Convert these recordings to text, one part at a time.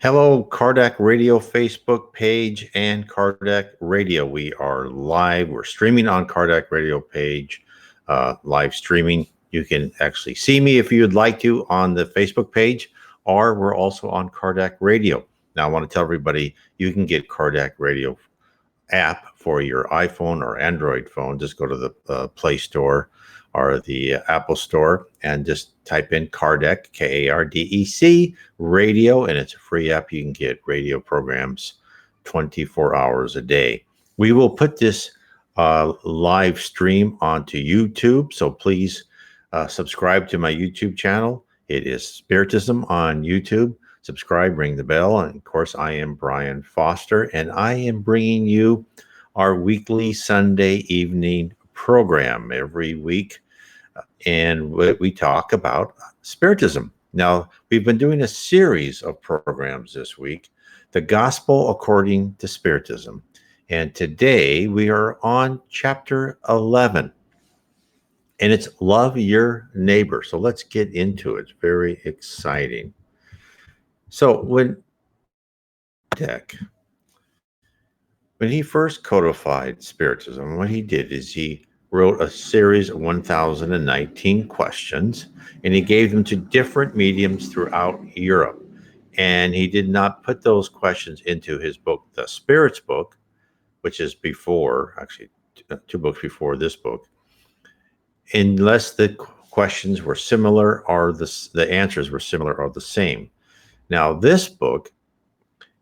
Hello, Kardec Radio Facebook page and Kardec Radio. We are live. We're streaming on Kardec Radio page, live streaming. You can actually see me if you'd like to on the Facebook page, or we're also on Kardec Radio. Now, I want to tell everybody you can get Kardec Radio app for your iPhone or Android phone. Just go to the Play Store or the Apple Store and just type in Kardec, Kardec, radio, and it's a free app. You can get radio programs 24 hours a day. We will put this live stream onto YouTube, so please subscribe to my YouTube channel. It is Spiritism on YouTube. Subscribe, ring the bell, and of course, I am Brian Foster, and I am bringing you our weekly Sunday evening program every week, and we talk about Spiritism. Now, we've been doing a series of programs this week, The Gospel According to Spiritism, and today we are on chapter 11, and it's Love Your Neighbor. So let's get into it. It's very exciting. So when he first codified Spiritism, what he did is he wrote a series of 1,019 questions, and he gave them to different mediums throughout Europe. And he did not put those questions into his book, The Spirits Book, which is before, actually, 2 books before this book, unless the questions were similar or the answers were similar or the same. Now, this book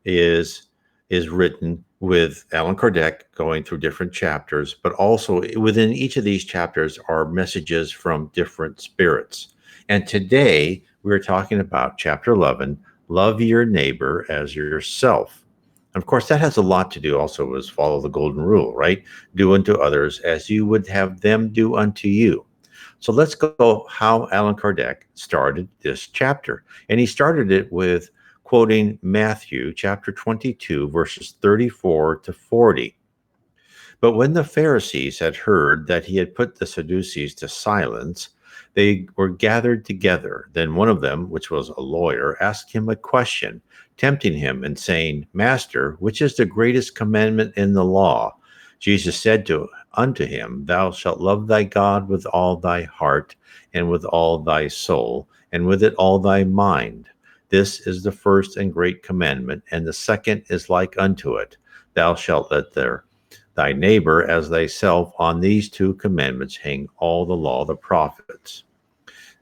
is written with Allan Kardec going through different chapters, but also within each of these chapters are messages from different spirits. And today we're talking about chapter 11, Love Your Neighbor as Yourself. And of course, that has a lot to do also with follow the golden rule, right? Do unto others as you would have them do unto you. So let's go how Allan Kardec started this chapter. And he started it with quoting Matthew chapter 22, verses 34 to 40. But when the Pharisees had heard that he had put the Sadducees to silence, they were gathered together. Then one of them, which was a lawyer, asked him a question, tempting him and saying, Master, which is the greatest commandment in the law? Jesus said unto him, Thou shalt love thy God with all thy heart, and with all thy soul, and with it all thy mind. This is the first and great commandment, and the second is like unto it. Thou shalt let thy neighbor as thyself. On these 2 commandments hang all the law, the prophets.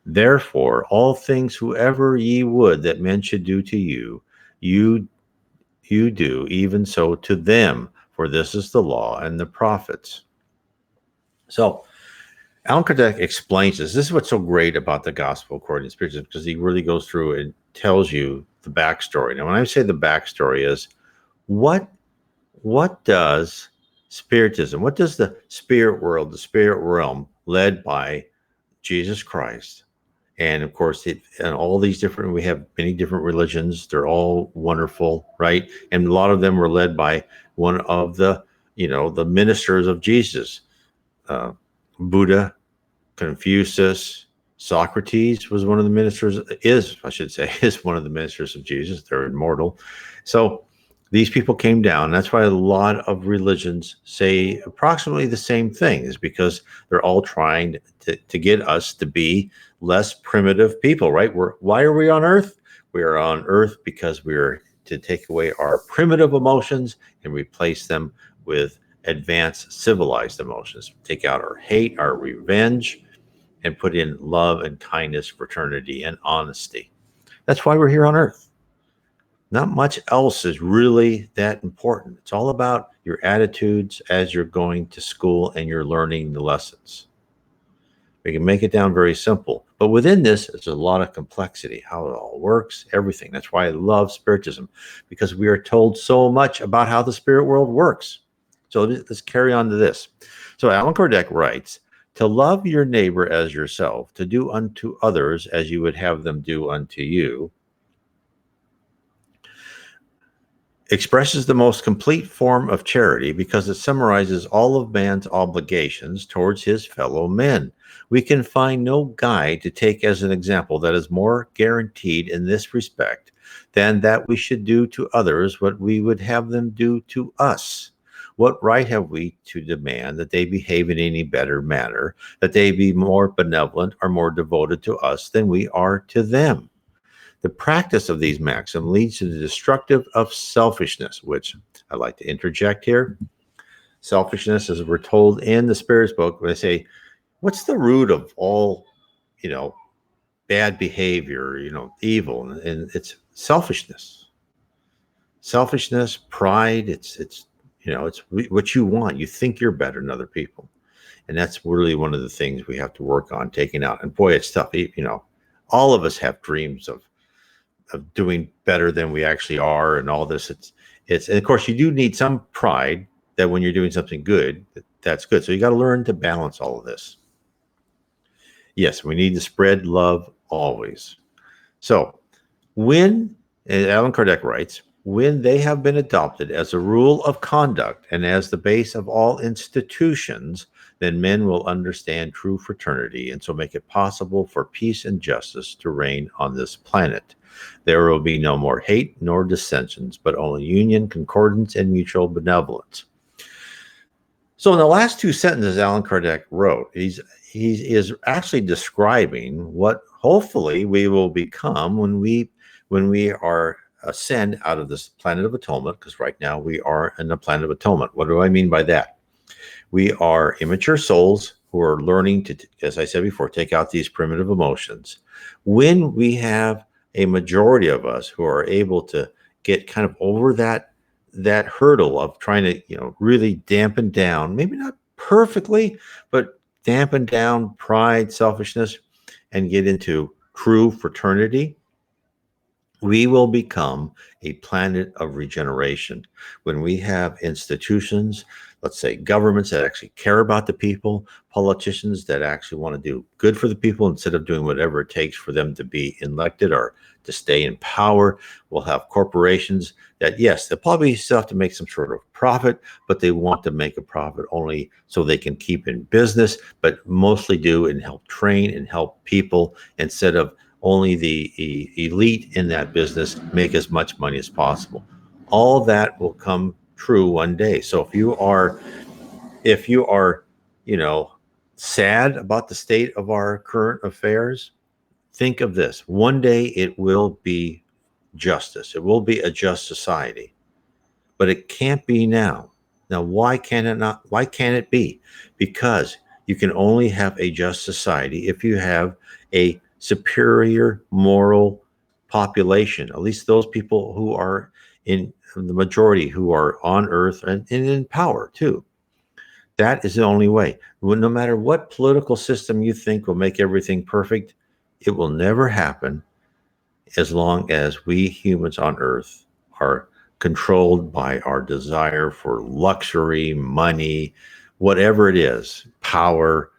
Therefore, all things whoever ye would that men should do to you, you do even so to them, for this is the law and the prophets. So, Allan Kardec explains this. This is what's so great about the Gospel According to Spiritism, because he really goes through and tells you the backstory. Now, when I say the backstory is, what does Spiritism, what does the spirit world, the spirit realm, led by Jesus Christ, and of course, and all these different, we have many different religions. They're all wonderful, right? And a lot of them were led by one of the, the ministers of Jesus. Buddha, Confucius, Socrates was one of the ministers, is one of the ministers of Jesus. They're immortal. So these people came down. That's why a lot of religions say approximately the same thing, is because they're all trying to get us to be less primitive people, right? Why are we on Earth? We are on Earth because we're to take away our primitive emotions and replace them with advanced civilized emotions. Take out our hate, our revenge, and put in love and kindness, fraternity, and honesty. That's why we're here on Earth. Not much else is really that important. It's all about your attitudes as you're going to school and you're learning the lessons. We can make it down very simple, but within this, there's a lot of complexity, how it all works, everything. That's why I love Spiritism, because we are told so much about how the spirit world works. So let's carry on to this. So Allan Kardec writes, to love your neighbor as yourself, to do unto others as you would have them do unto you, expresses the most complete form of charity because it summarizes all of man's obligations towards his fellow men We can find no guide to take as an example that is more guaranteed in this respect than that we should do to others what we would have them do to us. What right have we to demand that they behave in any better manner, that they be more benevolent or more devoted to us than we are to them? The practice of these maxims leads to the destructive of selfishness, which I'd like to interject here. Selfishness, as we're told in the Spirit's book, when they say, what's the root of all, you know, bad behavior, evil? And it's selfishness. Selfishness, pride, it's what you want. You think you're better than other people. And that's really one of the things we have to work on taking out. And boy, it's tough. All of us have dreams of doing better than we actually are and all this. And of course you do need some pride that when you're doing something good, that's good. So you got to learn to balance all of this. Yes, we need to spread love always. So when, as Allan Kardec writes, when they have been adopted as a rule of conduct and as the base of all institutions, then men will understand true fraternity and so make it possible for peace and justice to reign on this planet. There will be no more hate nor dissensions, but only union, concordance, and mutual benevolence. So in the last two sentences Allan Kardec wrote, he is actually describing what hopefully we will become when we are ascend out of this planet of atonement, because right now we are in the planet of atonement. What do I mean by that? We are immature souls who are learning to, as I said before, take out these primitive emotions. When we have a majority of us who are able to get kind of over that hurdle of trying to, really dampen down, maybe not perfectly, but dampen down pride, selfishness, and get into true fraternity, we will become a planet of regeneration. When we have institutions, let's say governments that actually care about the people, politicians that actually want to do good for the people instead of doing whatever it takes for them to be elected or to stay in power. We'll have corporations that, yes, they'll probably still have to make some sort of profit, but they want to make a profit only so they can keep in business, but mostly do and help train and help people instead of only the elite in that business make as much money as possible. All that will come true one day. So if you are, sad about the state of our current affairs, think of this. One day it will be justice. It will be a just society, but it can't be now. Now, why can it not? Why can't it be? Because you can only have a just society if you have a superior moral population, at least those people who are in the majority, who are on earth and in power too. That is the only way. No matter what political system you think will make everything perfect, it will never happen as long as we humans on earth are controlled by our desire for luxury, money, whatever it is, power.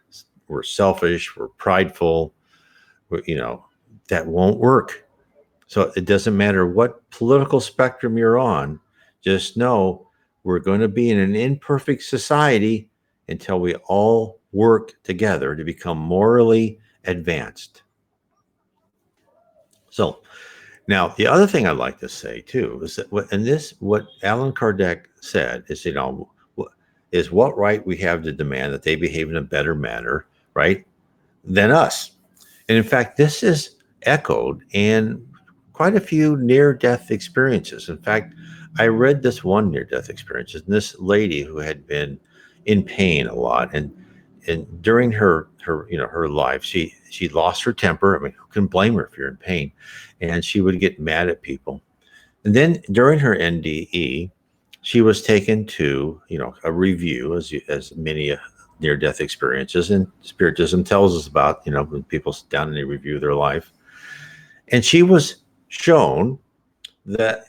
We're selfish, we're prideful, that won't work. So it doesn't matter what political spectrum you're on, just know we're going to be in an imperfect society until we all work together to become morally advanced. So now the other thing I'd like to say too is that what Allan Kardec said is, is what right we have to demand that they behave in a better manner, right, than us. And in fact, this is echoed in quite a few near-death experiences. In fact, I read this one near-death experience, and this lady who had been in pain a lot, and during her life, she lost her temper. I mean, who can blame her if you're in pain? And she would get mad at people. And then during her NDE, she was taken to a review, as many near-death experiences, and Spiritism tells us about when people sit down and they review their life. And she was shown that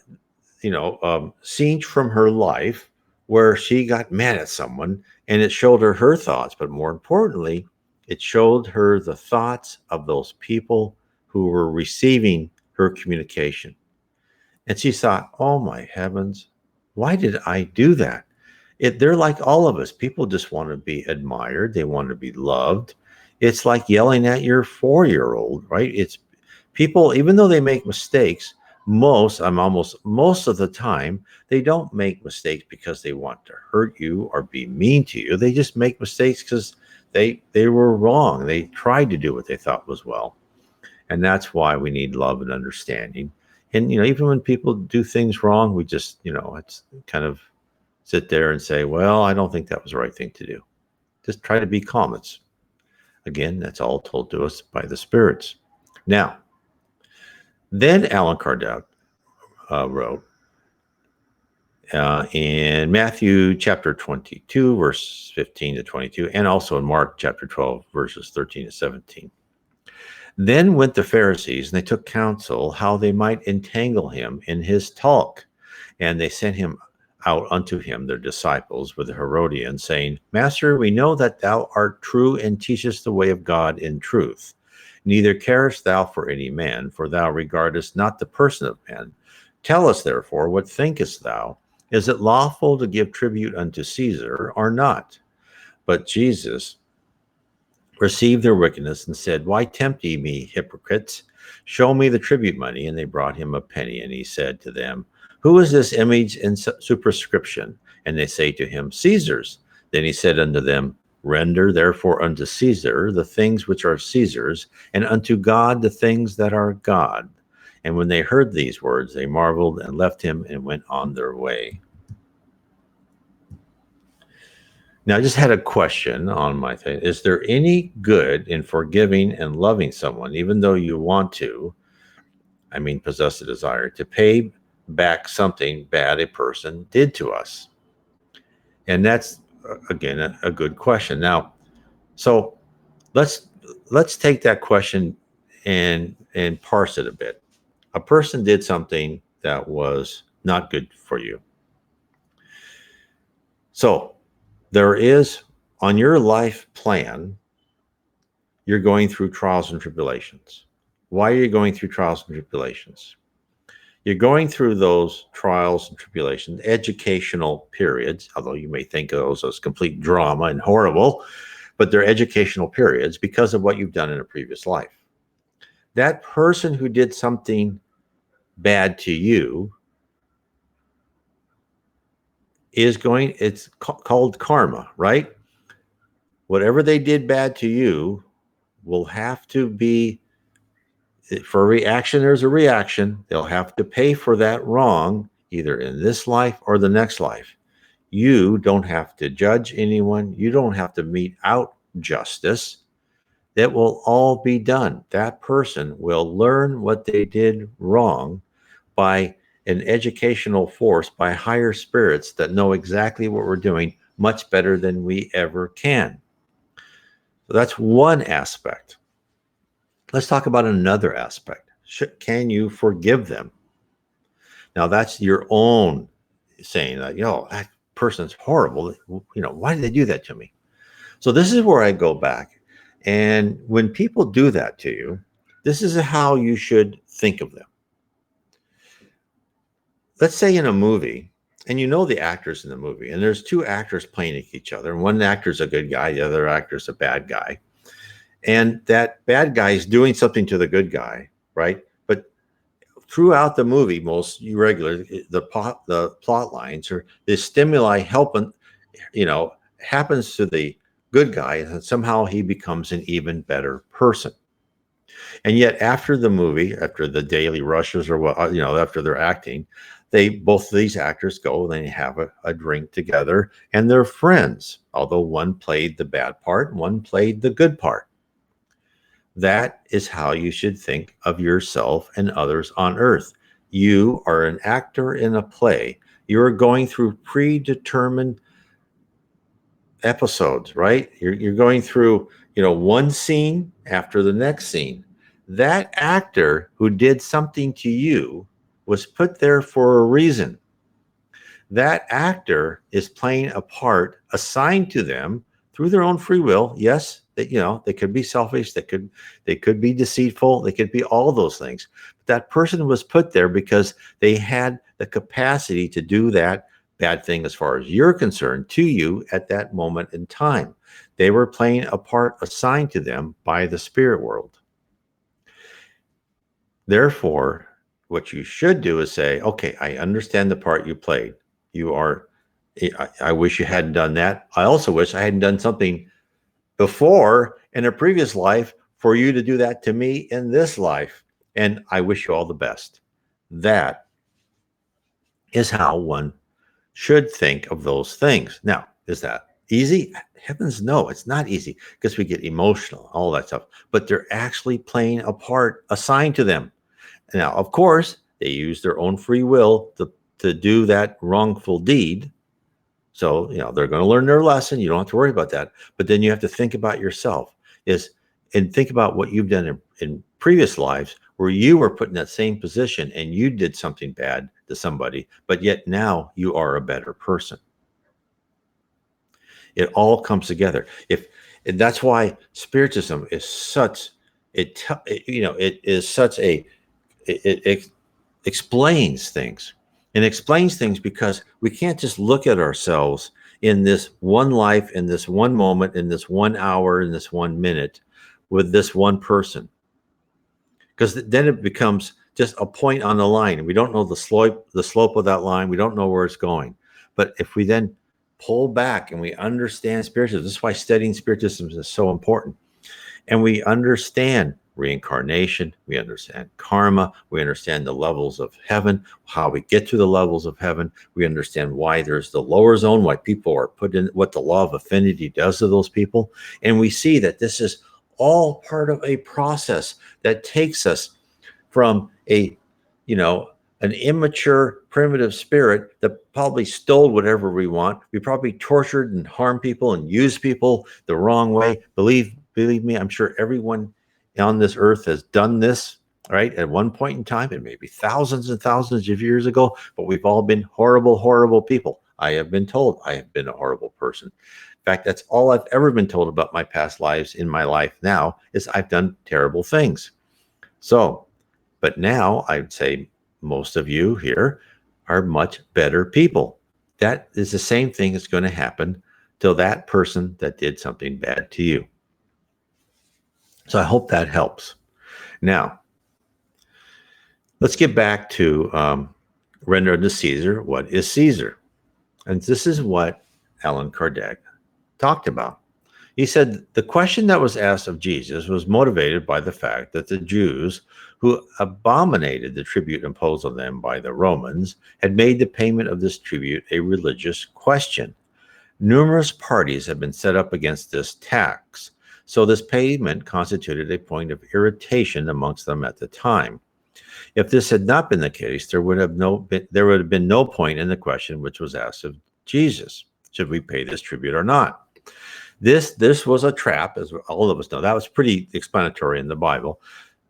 scenes from her life where she got mad at someone, and it showed her thoughts, but more importantly, it showed her the thoughts of those people who were receiving her communication. And she thought, oh my heavens, why did I do that? They're like all of us. People just want to be admired. They want to be loved. It's like yelling at your 4-year-old, right? It's people, even though they make mistakes, most of the time, they don't make mistakes because they want to hurt you or be mean to you. They just make mistakes because they were wrong. They tried to do what they thought was well. And that's why we need love and understanding. And even when people do things wrong, we just, it's kind of sit there and say, well, I don't think that was the right thing to do. Just try to be calm. Again, that's all told to us by the spirits. Now, then Allan Kardec wrote in Matthew chapter 22, verse 15 to 22, and also in Mark chapter 12, verses 13 to 17. Then went the Pharisees, and they took counsel how they might entangle him in his talk. And they sent him out unto him, their disciples, with the Herodians, saying, Master, we know that thou art true and teachest the way of God in truth. Neither carest thou for any man, for thou regardest not the person of man. Tell us, therefore, what thinkest thou? Is it lawful to give tribute unto Caesar or not? But Jesus received their wickedness and said, Why tempt ye me, hypocrites? Show me the tribute money. And they brought him a penny. And he said to them, Who is this image and superscription? And they say to him, Caesar's. Then he said unto them, Render therefore unto Caesar the things which are Caesar's, and unto God the things that are God. And when they heard these words, they marveled and left him and went on their way. Now, I just had a question on my thing. Is there any good in forgiving and loving someone, even though you want to, possess a desire to pay back something bad a person did to us? And that's, again, a good question. Now, so let's take that question and parse it a bit. A person did something that was not good for you. So there is, on your life plan, you're going through trials and tribulations. Why are you going through trials and tribulations? You're going through those trials and tribulations, educational periods, although you may think of those as complete drama and horrible, but they're educational periods because of what you've done in a previous life. That person who did something bad to you it's called karma, right? Whatever they did bad to you will have to be, for a reaction, there's a reaction. They'll have to pay for that wrong, either in this life or the next life. You don't have to judge anyone. You don't have to mete out justice. That will all be done. That person will learn what they did wrong by an educational force, by higher spirits that know exactly what we're doing much better than we ever can. So that's one aspect. Let's talk about another aspect. Can you forgive them? Now, that's your own saying that, that person's horrible. Why did they do that to me? So this is where I go back. And when people do that to you, this is how you should think of them. Let's say in a movie, and the actors in the movie, and there's two actors playing each other, and one actor's a good guy, the other actor's a bad guy. And that bad guy is doing something to the good guy, right? But throughout the movie, the plot lines or the stimuli helping, happens to the good guy, and somehow he becomes an even better person. And yet after the movie, after the daily rushes or what, after they're acting, both of these actors go and they have a drink together and they're friends, although one played the bad part, one played the good part. That is how you should think of yourself and others on earth. You are an actor in a play. You're going through predetermined episodes, right? You're going through, one scene after the next scene. That actor who did something to you was put there for a reason. That actor is playing a part assigned to them through their own free will. Yes, they could be selfish, they could be deceitful, they could be all those things. But that person was put there because they had the capacity to do that bad thing as far as you're concerned to you at that moment in time. They were playing a part assigned to them by the spirit world. Therefore, what you should do is say, okay, I understand the part you played. I wish you hadn't done that. I also wish I hadn't done something before in a previous life for you to do that to me in this life. And I wish you all the best. That is how one should think of those things. Now, is that easy? Heavens, no, it's not easy because we get emotional, all that stuff. But they're actually playing a part assigned to them. Now, of course, they use their own free will to do that wrongful deed. So, they're going to learn their lesson. You don't have to worry about that. But then you have to think about yourself and think about what you've done in previous lives where you were put in that same position and you did something bad to somebody, but yet now you are a better person. It all comes together. And that's why Spiritism is it explains things. And explains things because we can't just look at ourselves in this one life, in this one moment, in this 1 hour, in this 1 minute with this one person. Because then it becomes just a point on the line. We don't know the slope of that line. We don't know where it's going. But if we then pull back and we understand Spiritism, this is why studying Spiritism is so important. And we understand reincarnation, we understand karma, we understand the levels of heaven, how we get to the levels of heaven, we understand why there's the lower zone, why people are put in, what the law of affinity does to those people. And we see that this is all part of a process that takes us from an immature primitive spirit that probably stole whatever we want. We probably tortured and harmed people and used people the wrong way. Believe me, I'm sure everyone on this earth has done this, right? At one point in time, and maybe thousands and thousands of years ago, but we've all been horrible, horrible people. I have been told I have been a horrible person. In fact, that's all I've ever been told about my past lives in my life now is I've done terrible things. So, but now I'd say most of you here are much better people. That is the same thing that's going to happen to that person that did something bad to you. So I hope that helps. Now, let's get back to render unto Caesar what is Caesar. And this is what Allan Kardec talked about. He said the question that was asked of Jesus was motivated by the fact that the Jews, who abominated the tribute imposed on them by the Romans, had made the payment of this tribute a religious question. Numerous parties had been set up against this tax, so this payment constituted a point of irritation amongst them at the time. If this had not been the case, there would have been no point in the question which was asked of Jesus: should we pay this tribute or not? This was a trap, as all of us know. That was pretty explanatory in the Bible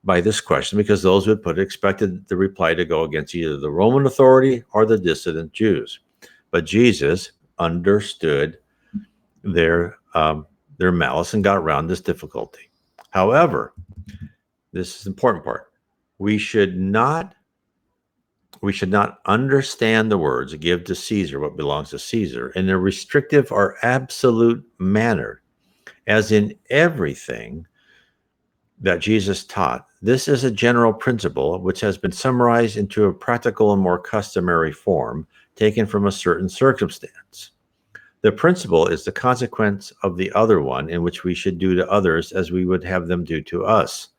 by this question, because those who had expected the reply to go against either the Roman authority or the dissident Jews. But Jesus understood their malice and got around this difficulty. However, this is the important part. We should not understand the words "give to Caesar what belongs to Caesar" in a restrictive or absolute manner, as in everything that Jesus taught. This is a general principle which has been summarized into a practical and more customary form taken from a certain circumstance. The principle is the consequence of the other one, in which we should do to others as we would have them do to us.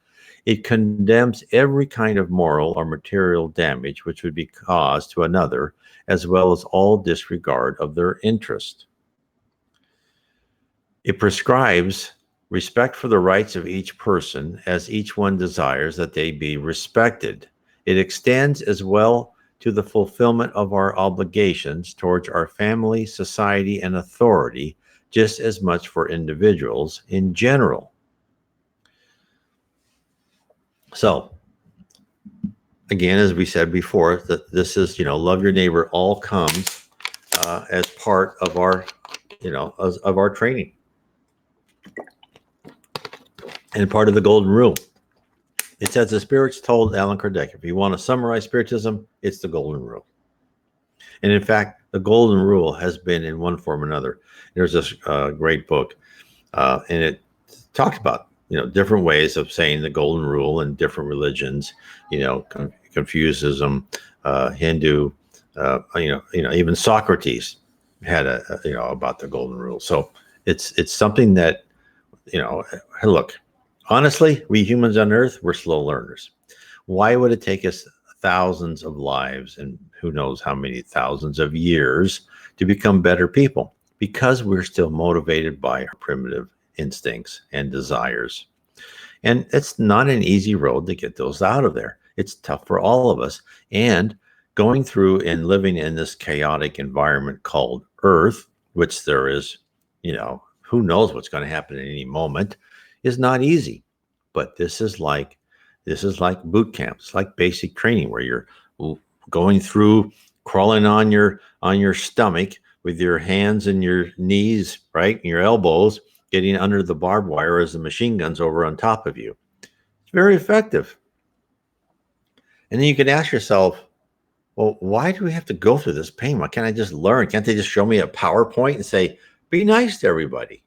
It condemns every kind of moral or material damage which would be caused to another, as well as all disregard of their interest. It prescribes respect for the rights of each person, as each one desires that they be respected. It extends as well to the fulfillment of our obligations towards our family, society, and authority, just as much for individuals in general. So, again, as we said before, that this is, love your neighbor all comes as part of our, of our training. And part of the golden rule. It says the spirits told Allan Kardec, if you want to summarize Spiritism, it's the golden rule. And in fact, the golden rule has been in one form or another. There's this great book, and it talks about different ways of saying the golden rule in different religions. Confucianism, Hindu, even Socrates had about the golden rule. So it's something that look, honestly, we humans on Earth, we're slow learners. Why would it take us thousands of lives and who knows how many thousands of years to become better people? Because we're still motivated by our primitive instincts and desires. And it's not an easy road to get those out of there. It's tough for all of us. And going through and living in this chaotic environment called Earth, which there is, who knows what's going to happen at any moment, is not easy. But this is like boot camp. It's like basic training where you're going through, crawling on your stomach with your hands and your knees, right, and your elbows, getting under the barbed wire as the machine gun's over on top of you. It's very effective. And then you can ask yourself, well, why do we have to go through this pain? Why can't I just learn? Can't they just show me a PowerPoint and say, be nice to everybody,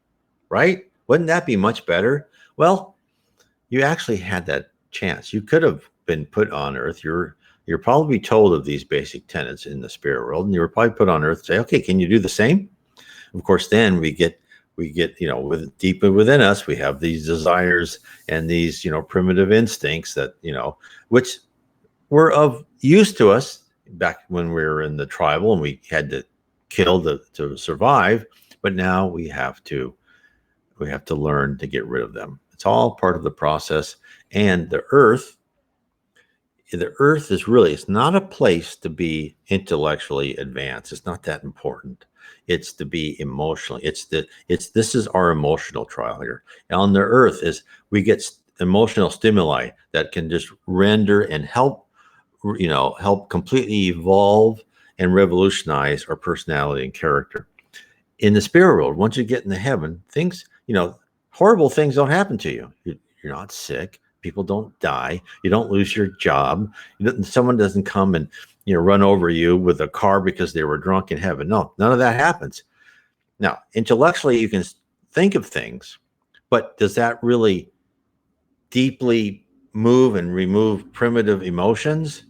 right? Wouldn't that be much better? Well, you actually had that chance. You could have been put on Earth. You're probably told of these basic tenets in the spirit world, and you were probably put on Earth to say, okay, can you do the same? Of course, then we get deeper within us, we have these desires and these primitive instincts that which were of use to us back when we were in the tribal and we had to kill to survive. But now we have to learn to get rid of them. It's all part of the process. And the earth is really, it's not a place to be intellectually advanced. It's not that important. It's to be emotionally. This is our emotional trial here. And on the earth is we get emotional stimuli that can just render and help completely evolve and revolutionize our personality and character. In the spirit world, once you get into heaven, things, horrible things don't happen to you. You're not sick. People don't die. You don't lose your job. Someone doesn't come and run over you with a car because they were drunk in heaven. No, none of that happens. Now, intellectually, you can think of things, but does that really deeply move and remove primitive emotions?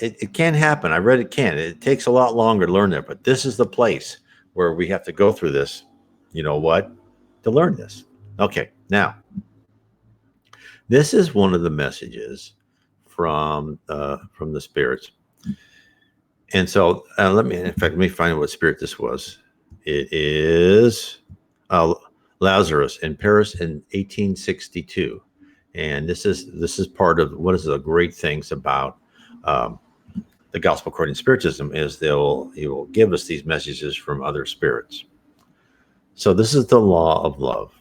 It can happen. I read it can. It takes a lot longer to learn that, but this is the place where we have to go through this, to learn this. Okay, now, this is one of the messages from the spirits. And so let me find what spirit this was. It is Lazarus in Paris in 1862. And this is part of what is the great things about the gospel according to Spiritism is he will give us these messages from other spirits. So this is the law of love.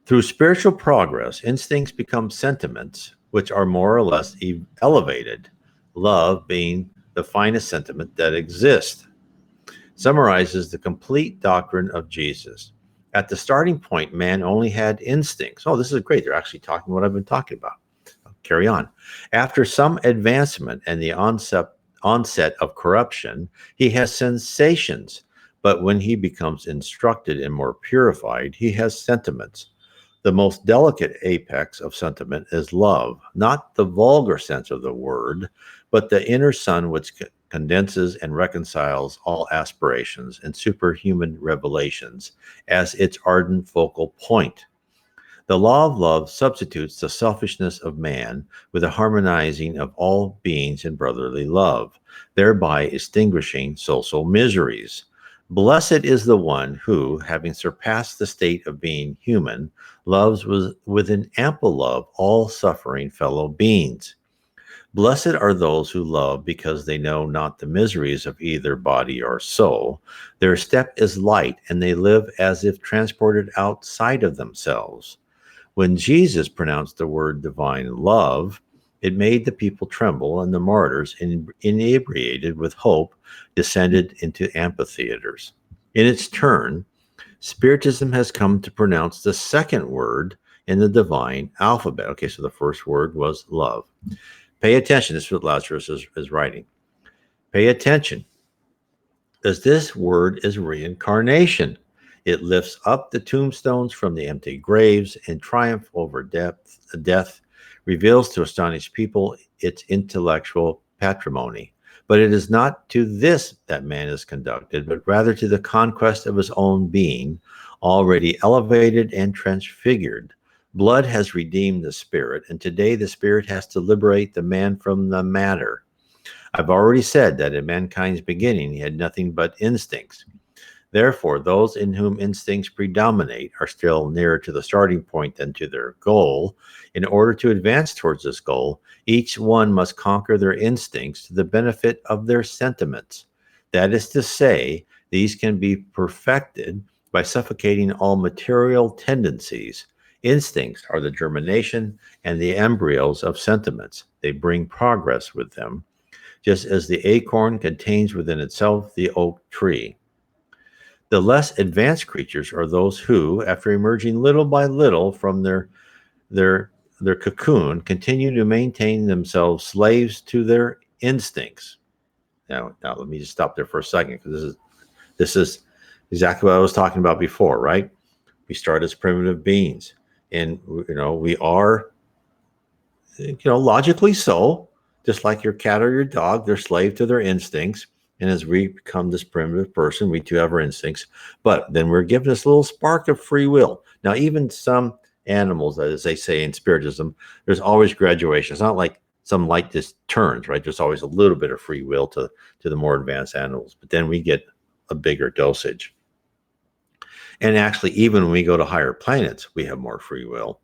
Through spiritual progress, instincts become sentiments, which are more or less elevated, love being the finest sentiment that exists. Summarizes the complete doctrine of Jesus. At the starting point, man only had instincts. Oh, this is great. They're actually talking what I've been talking about. I'll carry on. After some advancement and the onset of corruption, he has sensations. But when he becomes instructed and more purified, he has sentiments. The most delicate apex of sentiment is love, not the vulgar sense of the word, but the inner sun which condenses and reconciles all aspirations and superhuman revelations as its ardent focal point. The law of love substitutes the selfishness of man with the harmonizing of all beings in brotherly love, thereby extinguishing social miseries. Blessed is the one who, having surpassed the state of being human, loves with an ample love all suffering fellow beings. Blessed are those who love because they know not the miseries of either body or soul. Their step is light, and they live as if transported outside of themselves. When Jesus pronounced the word divine love, it made the people tremble, and the martyrs, inebriated with hope, descended into amphitheaters. In its turn, Spiritism has come to pronounce the second word in the divine alphabet. Okay, so the first word was love. Pay attention. This is what Lazarus is writing. Pay attention, as this word is reincarnation. It lifts up the tombstones from the empty graves in triumph over death, reveals to astonished people its intellectual patrimony. But it is not to this that man is conducted, but rather to the conquest of his own being, already elevated and transfigured. Blood has redeemed the spirit, and today the spirit has to liberate the man from the matter. I've already said that in mankind's beginning he had nothing but instincts. Therefore, those in whom instincts predominate are still nearer to the starting point than to their goal. In order to advance towards this goal, each one must conquer their instincts to the benefit of their sentiments. That is to say, these can be perfected by suffocating all material tendencies. Instincts are the germination and the embryos of sentiments. They bring progress with them, just as the acorn contains within itself the oak tree. The less advanced creatures are those who, after emerging little by little from their cocoon, continue to maintain themselves slaves to their instincts. Now let me just stop there for a second, because this is exactly what I was talking about before, right? We start as primitive beings, and we are, logically so, just like your cat or your dog, they're slave to their instincts. And as we become this primitive person, we too have our instincts, but then we're given this little spark of free will. Now, even some animals, as they say in Spiritism, there's always graduation. It's not like some light just turns, right? There's always a little bit of free will to the more advanced animals, but then we get a bigger dosage. And actually, even when we go to higher planets, we have more free will.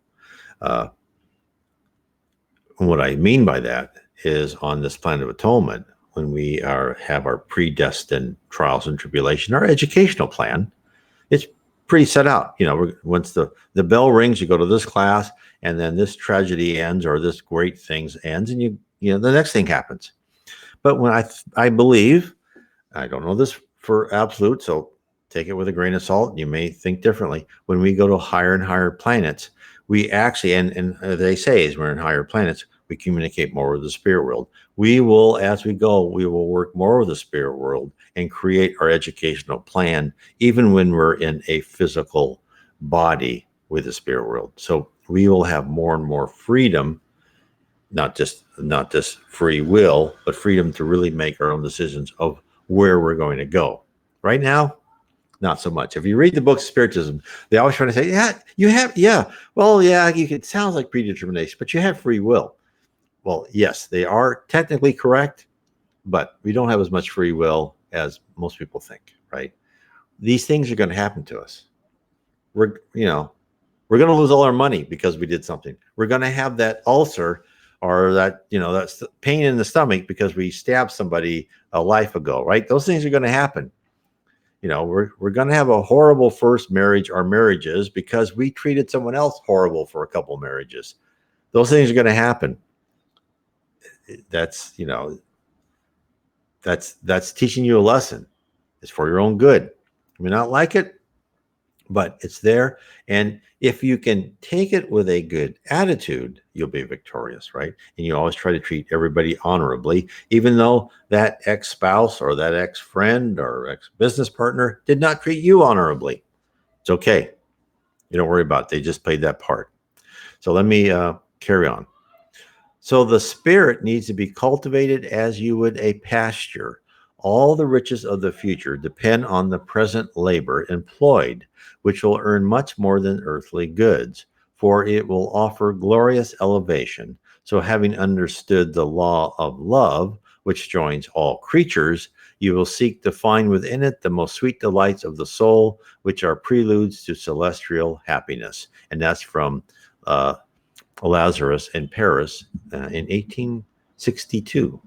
What I mean by that is, on this planet of atonement, when we have our predestined trials and tribulation, our educational plan, it's pretty set out. Once the bell rings, you go to this class, and then this tragedy ends, or this great things ends, and the next thing happens. But when I believe, I don't know this for absolute, so take it with a grain of salt. You may think differently. When we go to higher and higher planets, we actually, and they say, as we're in higher planets, we communicate more with the spirit world. We will, as we go, we will work more with the spirit world and create our educational plan, even when we're in a physical body with the spirit world. So we will have more and more freedom, not just free will, but freedom to really make our own decisions of where we're going to go. Right now, not so much. If you read the book Spiritism, they always try to say, it sounds like predetermination, but you have free will. Well, yes, they are technically correct, but we don't have as much free will as most people think, right? These things are going to happen to us. We're going to lose all our money because we did something. We're going to have that ulcer, or that, that's pain in the stomach because we stabbed somebody a life ago, right? Those things are going to happen. We're going to have a horrible first marriage or marriages because we treated someone else horrible for a couple marriages. Those things are going to happen. That's teaching you a lesson. It's for your own good. You may not like it, but it's there. And if you can take it with a good attitude, you'll be victorious, right? And you always try to treat everybody honorably, even though that ex-spouse or that ex-friend or ex-business partner did not treat you honorably. It's okay. You don't worry about it. They just played that part. So let me carry on. So the spirit needs to be cultivated as you would a pasture. All the riches of the future depend on the present labor employed, which will earn much more than earthly goods, for it will offer glorious elevation. So having understood the law of love, which joins all creatures, you will seek to find within it the most sweet delights of the soul, which are preludes to celestial happiness. And that's from Lazarus in Paris in 1862.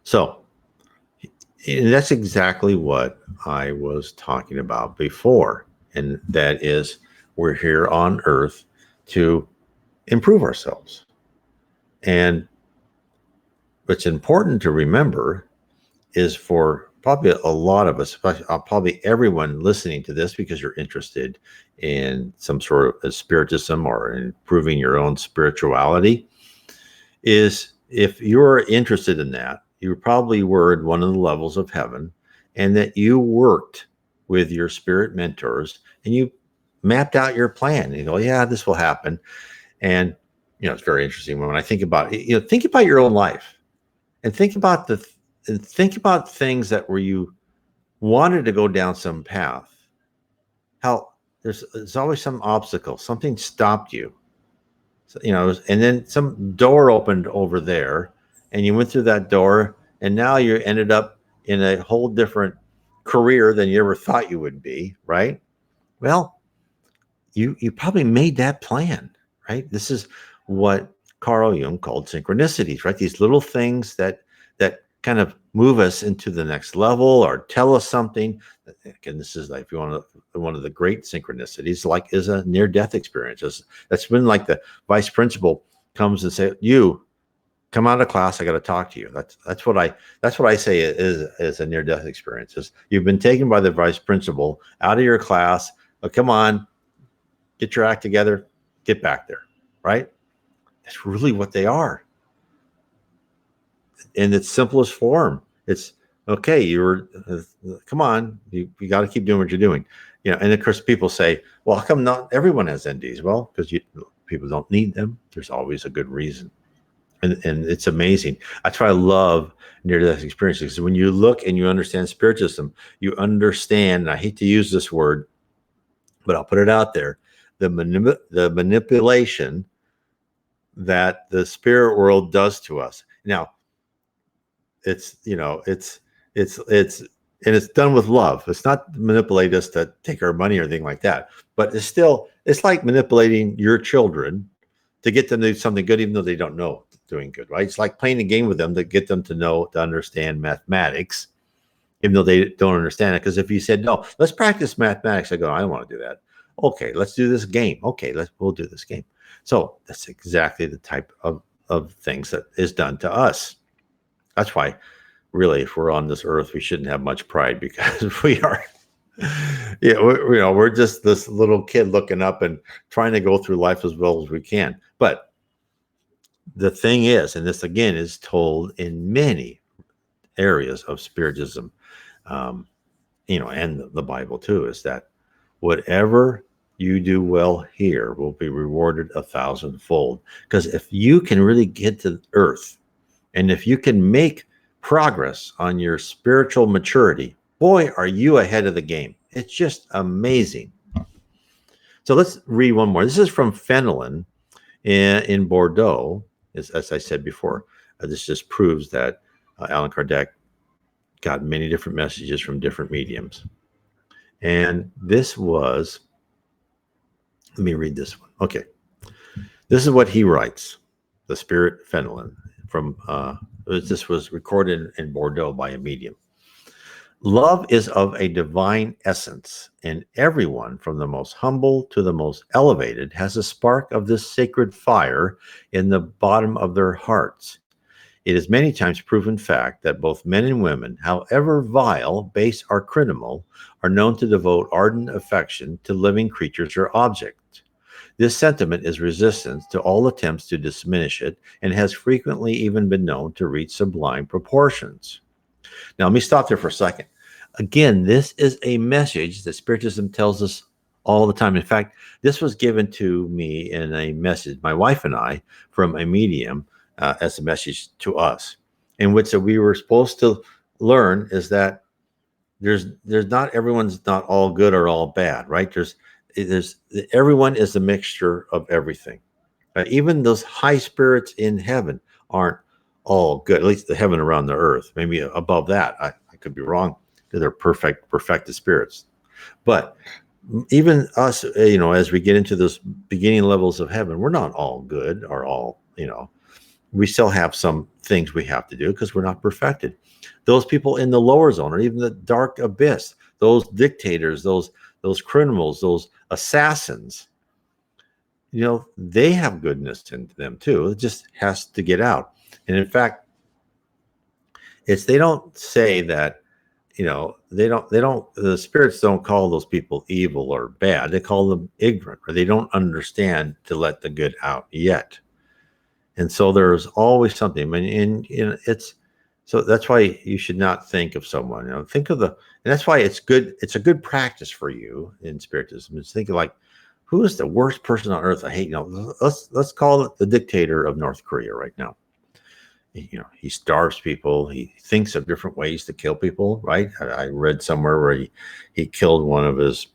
So that's exactly what I was talking about before. And that is, we're here on Earth to improve ourselves. And what's important to remember is, for probably a lot of us, probably everyone listening to this, because you're interested in some sort of spiritism or improving your own spirituality, is if you're interested in that, you probably were at one of the levels of heaven, and that you worked with your spirit mentors and you mapped out your plan. You go, yeah, this will happen. And it's very interesting when I think about it. Think about your own life, and think about things that where you wanted to go down some path. How there's always some obstacle, something stopped you. So, and then some door opened over there, and you went through that door, and now you ended up in a whole different career than you ever thought you would be, right? Well, you probably made that plan, right? This is what Carl Jung called synchronicities, right? These little things that kind of move us into the next level or tell us something. Again, this is like, if you want to, one of the great synchronicities, like, is a near-death experience. That's when, like, the vice principal comes and say, "You come out of class. I got to talk to you." That's what I say is a near-death experience. Is you've been taken by the vice principal out of your class. Oh, come on, get your act together, get back there, right? That's really what they are. In its simplest form, it's okay. Come on, you got to keep doing what you're doing. And of course, people say, well, how come not everyone has NDs? Well, because people don't need them. There's always a good reason. And it's amazing. That's why I love near-death experiences. Because when you look and you understand Spiritism, you understand, and I hate to use this word, but I'll put it out there, the manipulation that the spirit world does to us. Now, it's done with love. It's not manipulate us to take our money or anything like that. But it's like manipulating your children to get them to do something good, even though they don't know doing good, right? It's like playing a game with them to get them to understand mathematics, even though they don't understand it. Because if you said, no, let's practice mathematics, I go, I don't want to do that. Okay, let's do this game. Okay, we'll do this game. So that's exactly the type of things that is done to us. That's why, really, if we're on this earth, we shouldn't have much pride, because we are, we're just this little kid looking up and trying to go through life as well as we can. But the thing is, and this again is told in many areas of Spiritism, and the Bible too, is that whatever you do well here will be rewarded 1,000-fold. Because if you can really get to earth, and if you can make progress on your spiritual maturity, boy, are you ahead of the game. It's just amazing. So let's read one more. This is from Fenelon in Bordeaux. As I said before, this just proves that Allan Kardec got many different messages from different mediums. And this was, let me read this one. Okay. This is what he writes, the Spirit Fenelon, from this was recorded in Bordeaux by a medium. Love is of a divine essence, and everyone, from the most humble to the most elevated, has a spark of this sacred fire in the bottom of their hearts. It is many times proven fact that both men and women, however vile, base, or criminal, are known to devote ardent affection to living creatures or objects. This sentiment is resistant to all attempts to diminish it, and has frequently even been known to reach sublime proportions. Now, let me stop there for a second. Again, this is a message that Spiritism tells us all the time. In fact, this was given to me in a message, my wife and I, from a medium, as a message to us, in which we were supposed to learn is that there's not, everyone's not all good or all bad, right? There's everyone is a mixture of everything. Even those high spirits in heaven aren't all good, at least the heaven around the earth. Maybe above that, I could be wrong. They're perfected spirits. But even us, as we get into those beginning levels of heaven, we're not all good or all, we still have some things we have to do because we're not perfected. Those people in the lower zone, or even the dark abyss, those dictators, those criminals, those assassins, they have goodness in them too. It just has to get out. And in fact, they don't say that, the spirits don't call those people evil or bad. They call them ignorant, or they don't understand to let the good out yet. And so there's always something. And it's so that's why you should not think of someone. Think of and that's why it's good. It's a good practice for you in Spiritism. Is think of like, who is the worst person on earth I hate? Let's call it the dictator of North Korea right now. He starves people. He thinks of different ways to kill people, right? I read somewhere where he killed one of his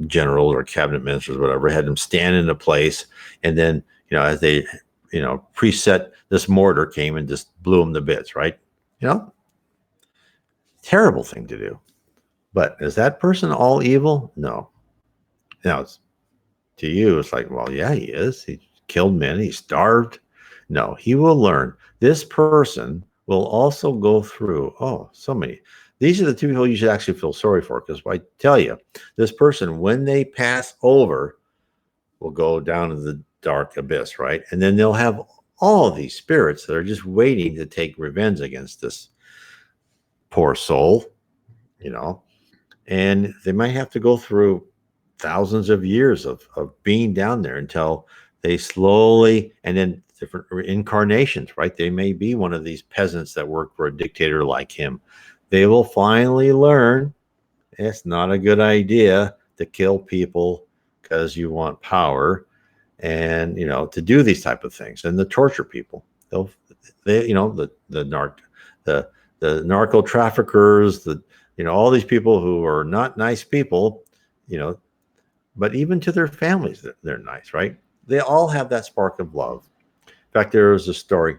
generals or cabinet ministers, whatever, had him stand in a place, and then as they preset, this mortar came and just blew him to bits, right? Terrible thing to do. But is that person all evil? No. Now, to you, it's like, well, yeah, he is. He killed men. He starved. No, he will learn. This person will also go through, so many. These are the two people you should actually feel sorry for, because I tell you, this person, when they pass over, will go down to the dark abyss, right? And then they'll have all of these spirits that are just waiting to take revenge against this poor soul, and they might have to go through thousands of years of being down there until they slowly, and then different incarnations, right? They may be one of these peasants that work for a dictator like him. They will finally learn it's not a good idea to kill people because you want power, and to do these type of things and to torture people. The narco traffickers, all these people who are not nice people, but even to their families, they're nice, right? They all have that spark of love. In fact, there was a story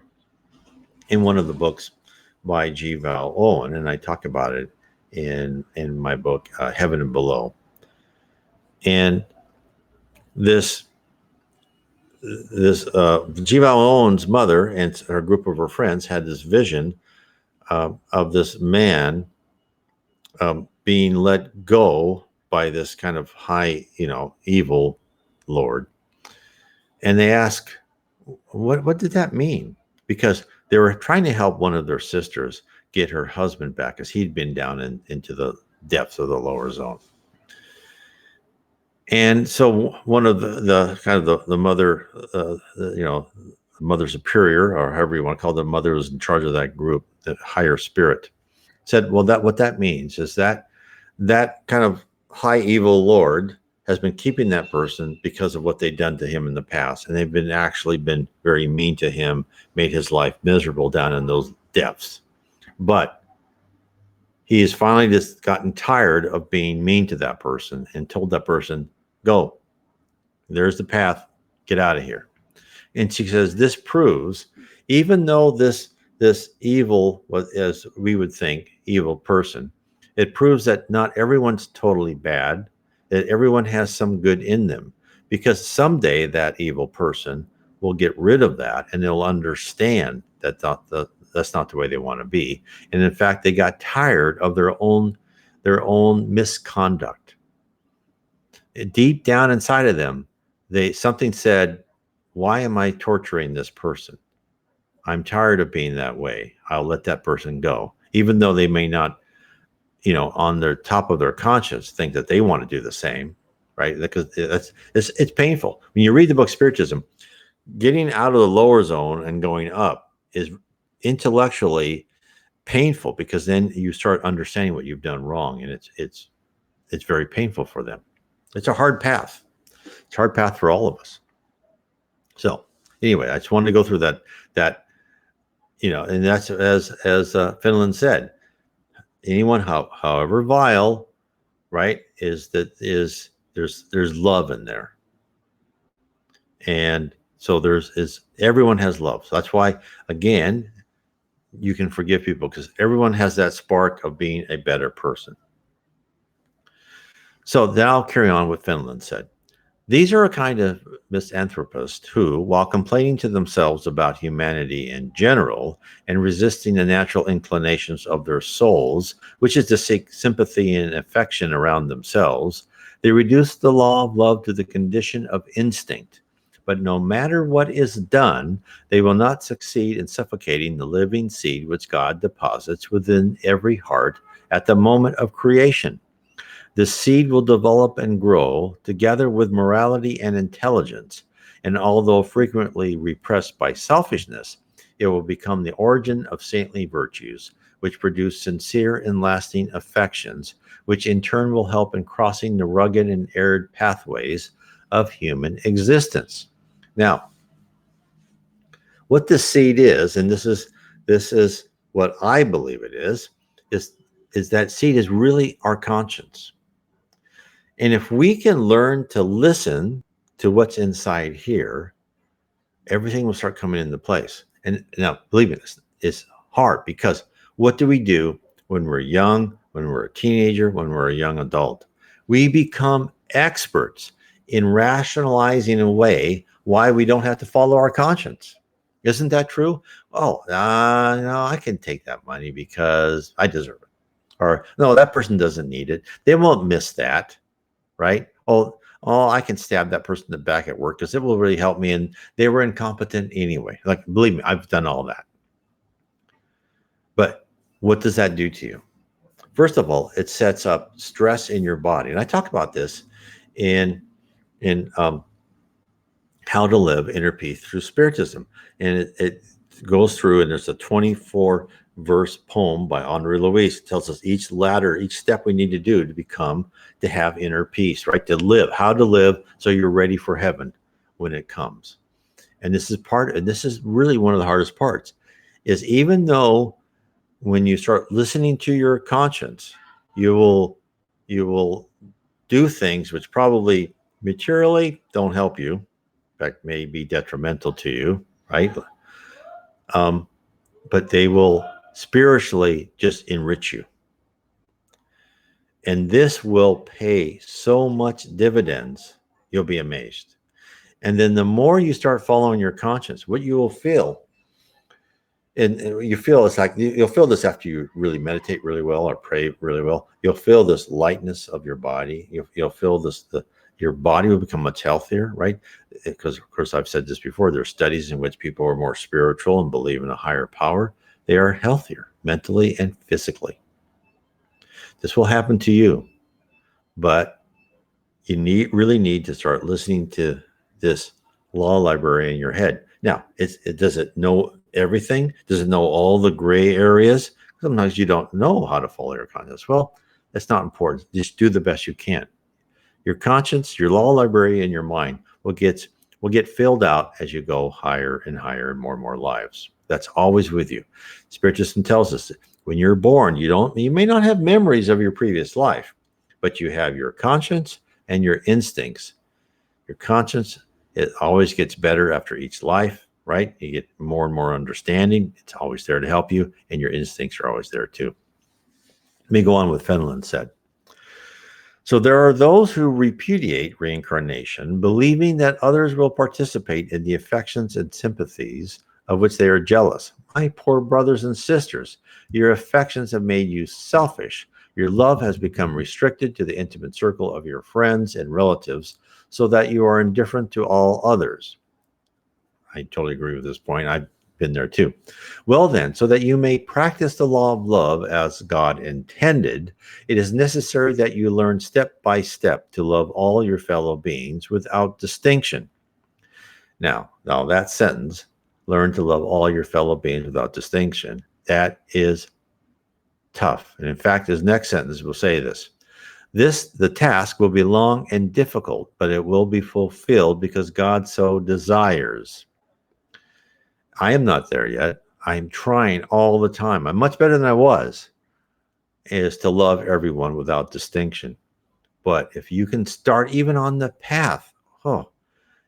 in one of the books by G. Val Owen, and I talk about it in my book, Heaven and Below. And this G. Val Owen's mother and her group of her friends had this vision of this man being let go by this kind of high, evil lord. And they ask, what did that mean? Because they were trying to help one of their sisters get her husband back, because he'd been down into the depths of the lower zone. And so one of the kind of the mother, mother superior, or however you want to call it, the mother who's in charge of that group, the higher spirit, said, well, what that means is that kind of high evil lord has been keeping that person because of what they've done to him in the past. And they've been very mean to him, made his life miserable down in those depths. But he has finally just gotten tired of being mean to that person and told that person, go, there's the path, get out of here. And she says, this proves, even though this evil, as we would think, evil person, it proves that not everyone's totally bad, that everyone has some good in them, because someday that evil person will get rid of that, and they'll understand that that's not the way they want to be. And in fact, they got tired of their own misconduct. Deep down inside of them, something said, why am I torturing this person? I'm tired of being that way. I'll let that person go, even though they may not, on their top of their conscience, think that they want to do the same, right? Because it's painful. When you read the book Spiritism, getting out of the lower zone and going up is intellectually painful, because then you start understanding what you've done wrong, and it's very painful for them. It's a hard path. It's a hard path for all of us. So anyway, I just wanted to go through that, and that's as Finland said, anyone, however vile, right, there's love in there. And so everyone has love. So that's why, again, you can forgive people, because everyone has that spark of being a better person. So then I'll carry on what Finland said. These are a kind of misanthropists who, while complaining to themselves about humanity in general and resisting the natural inclinations of their souls, which is to seek sympathy and affection around themselves, they reduce the law of love to the condition of instinct. But no matter what is done, they will not succeed in suffocating the living seed which God deposits within every heart at the moment of creation. The seed will develop and grow together with morality and intelligence And although frequently repressed by selfishness, it will become the origin of saintly virtues, which produce sincere and lasting affections, which in turn will help in crossing the rugged and arid pathways of human existence. Now, what this seed is, and this is what I believe it is that seed is really our conscience. And if we can learn to listen to what's inside here, everything will start coming into place. And now, believe me, it's hard because what do we do when we're young, when we're a teenager, when we're a young adult? We become experts in rationalizing away why we don't have to follow our conscience. Isn't that true? Oh, no, I can take that money because I deserve it. Or no, that person doesn't need it. They won't miss that, right? Oh, I can stab that person in the back at work because it will really help me. And they were incompetent anyway. Like, believe me, I've done all that. But what does that do to you? First of all, it sets up stress in your body. And I talk about this in How to Live Inner Peace Through Spiritism. And it goes through, and there's a 24 verse poem by Andre Louis. It tells us each ladder, each step we need to do to have inner peace, right? To live, how to live so you're ready for heaven when it comes. And this is really one of the hardest parts, is even though when you start listening to your conscience, you will do things which probably materially don't help you, in fact, may be detrimental to you, right? But they will spiritually just enrich you. And this will pay so much dividends, you'll be amazed. And then the more you start following your conscience, what you will feel, and you feel it's like you'll feel this after you really meditate really well or pray really well. You'll feel this lightness of your body. You'll feel this, your body will become much healthier, right? Because, of course, I've said this before, there are studies in which people are more spiritual and believe in a higher power. They are healthier mentally and physically. This will happen to you, but you really need to start listening to this law library in your head. Now, does it know everything? Does it know all the gray areas? Sometimes you don't know how to follow your conscience. Well, that's not important. Just do the best you can. Your conscience, your law library in your mind will get filled out as you go higher and higher and more lives. That's always with you. Spiritism tells us that when you're born, you may not have memories of your previous life, but you have your conscience and your instincts. Your conscience, it always gets better after each life, right? You get more and more understanding. It's always there to help you, and your instincts are always there too. Let me go on with Fenelon said. So there are those who repudiate reincarnation, believing that others will participate in the affections and sympathies of which they are jealous. My poor brothers and sisters, your affections have made you selfish. Your love has become restricted to the intimate circle of your friends and relatives, so that you are indifferent to all others. I totally agree with this point. I've been there too. Well then, so that you may practice the law of love as God intended, it is necessary that you learn step by step to love all your fellow beings without distinction. Now that sentence, learn to love all your fellow beings without distinction, that is tough. And in fact, his next sentence will say this. The task will be long and difficult, but it will be fulfilled because God so desires. I am not there yet. I'm trying all the time. I'm much better than I was, is to love everyone without distinction. But if you can start even on the path,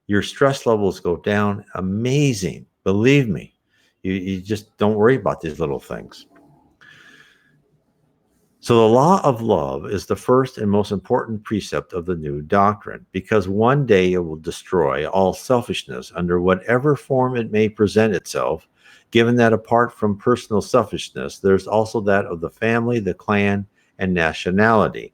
your stress levels go down amazing. Believe me, you just don't worry about these little things. So the law of love is the first and most important precept of the new doctrine, because one day it will destroy all selfishness under whatever form it may present itself, given that apart from personal selfishness, there's also that of the family, the clan, and nationality.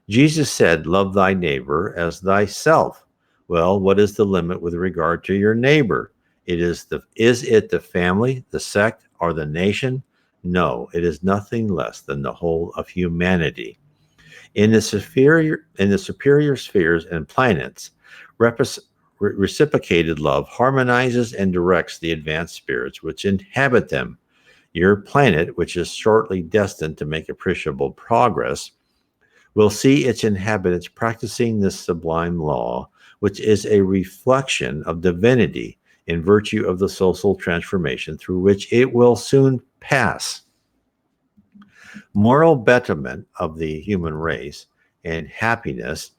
Jesus said, love thy neighbor as thyself. Well, what is the limit with regard to your neighbor? Is it the family, the sect, or the nation? No, it is nothing less than the whole of humanity. In the superior spheres and planets, reciprocated love harmonizes and directs the advanced spirits which inhabit them. Your planet, which is shortly destined to make appreciable progress, will see its inhabitants practicing this sublime law, which is a reflection of divinity in virtue of the social transformation through which it will soon pass. Moral betterment of the human race and happiness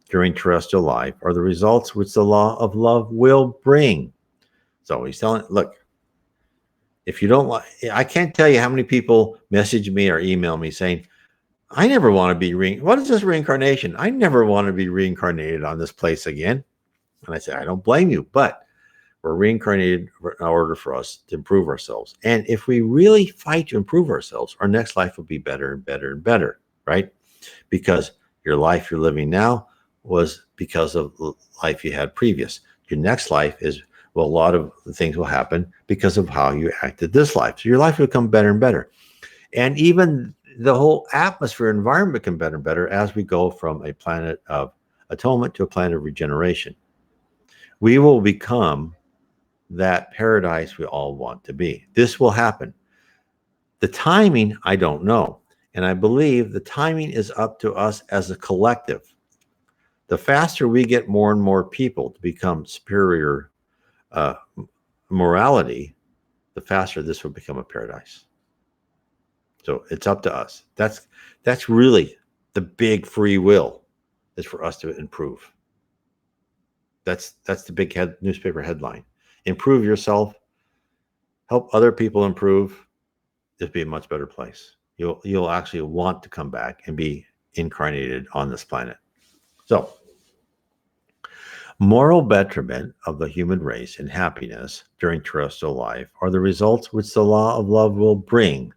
during terrestrial life are the results which the law of love will bring. So he's telling, look, if you don't like, I can't tell you how many people message me or email me saying, I never want to be what is this reincarnation? I never want to be reincarnated on this place again. And I say, I don't blame you, but we're reincarnated in order for us to improve ourselves. And if we really fight to improve ourselves, our next life will be better and better and better, right? Because your life you're living now was because of the life you had previous. Your next life is, well, a lot of things will happen because of how you acted this life. So your life will become better and better. And even the whole atmosphere environment can better and better as we go from a planet of atonement to a planet of regeneration. We will become that paradise we all want to be. This will happen. The timing, I don't know. And I believe the timing is up to us as a collective. The faster we get more and more people to become superior morality, the faster this will become a paradise. So it's up to us. That's really the big free will, is for us to improve. That's the big newspaper headline. Improve yourself, help other people improve. It'll be a much better place. You'll actually want to come back and be incarnated on this planet. So, moral betterment of the human race and happiness during terrestrial life are the results which the law of love will bring.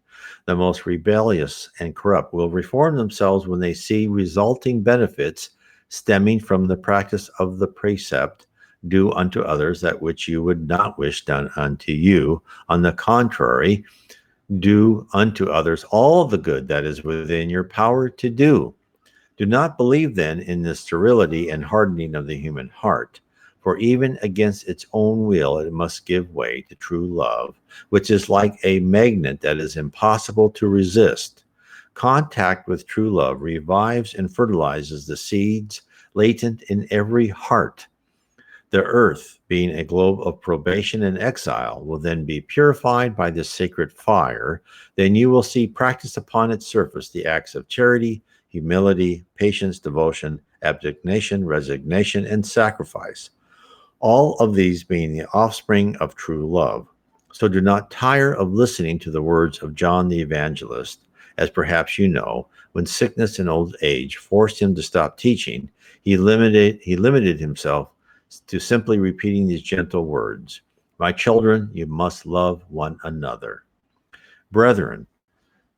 The most rebellious and corrupt will reform themselves when they see resulting benefits stemming from the practice of the precept, do unto others that which you would not wish done unto you. On the contrary, do unto others all the good that is within your power to do. Do not believe then in the sterility and hardening of the human heart, for even against its own will it must give way to true love, which is like a magnet that is impossible to resist. Contact with true love revives and fertilizes the seeds latent in every heart. The earth, being a globe of probation and exile, will then be purified by this sacred fire. Then you will see practiced upon its surface the acts of charity, humility, patience, devotion, abnegation, resignation, and sacrifice, all of these being the offspring of true love. So do not tire of listening to the words of John the Evangelist, as perhaps you know, when sickness and old age forced him to stop teaching, he limited himself to simply repeating these gentle words. My children, you must love one another. Brethren,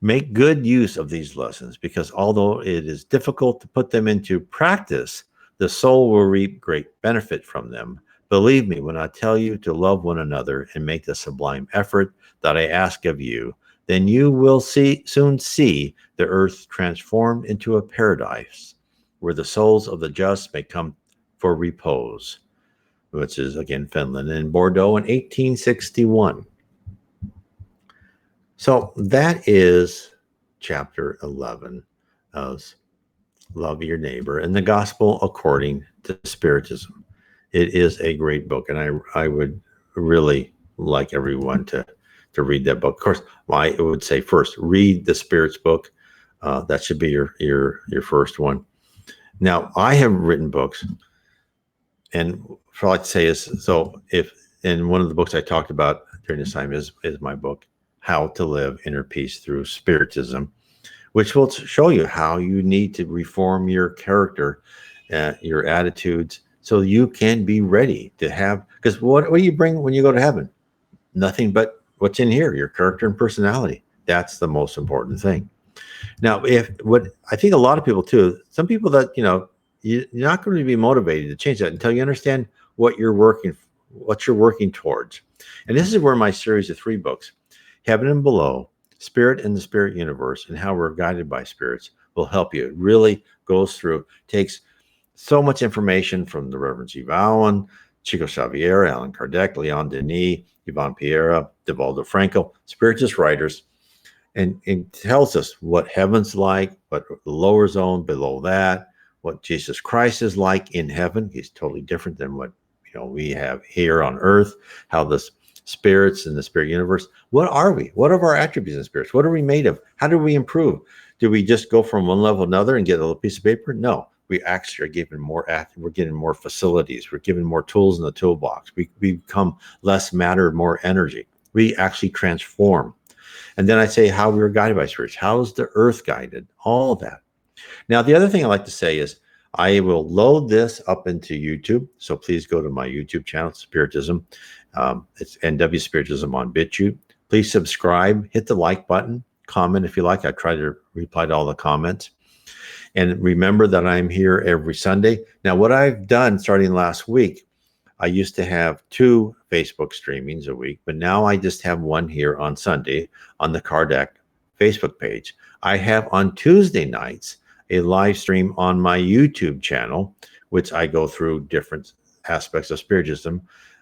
make good use of these lessons, because although it is difficult to put them into practice, the soul will reap great benefit from them. Believe me when I tell you to love one another and make the sublime effort that I ask of you, then you will soon see the earth transformed into a paradise where the souls of the just may come for repose, which is again Finland and Bordeaux in 1861. So that is chapter 11 of Love Your Neighbor and the Gospel According to Spiritism. It is a great book, and I would really like everyone to read that book. Of course, I would say first, read the Spirit's book. That should be your first one. Now, I have written books, and what I'd say is, so if, and one of the books I talked about during this time is my book, How to Live Inner Peace Through Spiritism, which will show you how you need to reform your character, your attitudes, so you can be ready to have, because what do you bring when you go to heaven? Nothing but what's in here, your character and personality. That's the most important thing. Now, what I think a lot of people too, some people that, you're not going to be motivated to change that until you understand what you're working towards. And this is where my series of 3 books, Heaven and Below, Spirit and the Spirit Universe, and How We're Guided by Spirits, will help you. It really goes through, takes so much information from the Reverend G. Bowen Chico Xavier, Allan Kardec, Leon Denis, Yvonne Pereira, Devaldo Franco, Spiritist writers, and it tells us what heaven's like, what the lower zone below that, what Jesus Christ is like in heaven. He's totally different than what we have here on earth. How the spirits in the spirit universe. What are we? What are our attributes in spirits? What are we made of? How do we improve? Do we just go from one level to another and get a little piece of paper? No, we actually are given more. We're getting more facilities. We're given more tools in the toolbox. We become less matter, more energy. We actually transform. And then I say how we were guided by spirits. How is the earth guided? All of that. Now, the other thing I like to say is I will load this up into YouTube. So please go to my YouTube channel, Spiritism. It's NW Spiritism on BitChute. Please subscribe, hit the like button, comment if you like. I try to reply to all the comments. And remember that I'm here every Sunday. Now, what I've done starting last week, I used to have 2 Facebook streamings a week, but now I just have one here on Sunday on the Kardec Facebook page. I have on Tuesday nights a live stream on my YouTube channel, which I go through different aspects of Spiritism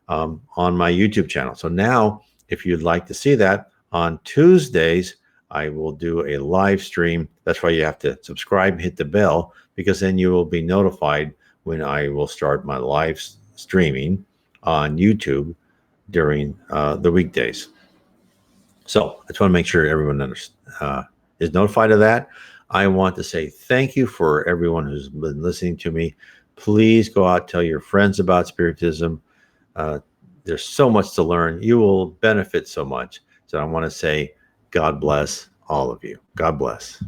on my YouTube channel. So now, if you'd like to see that, on Tuesdays, I will do a live stream. That's why you have to subscribe, hit the bell, because then you will be notified when I will start my live streaming on YouTube during the weekdays. So I just want to make sure everyone is notified of that. I want to say thank you for everyone who's been listening to me. Please go out, tell your friends about Spiritism. There's so much to learn. You will benefit so much. So I want to say God bless all of you. God bless.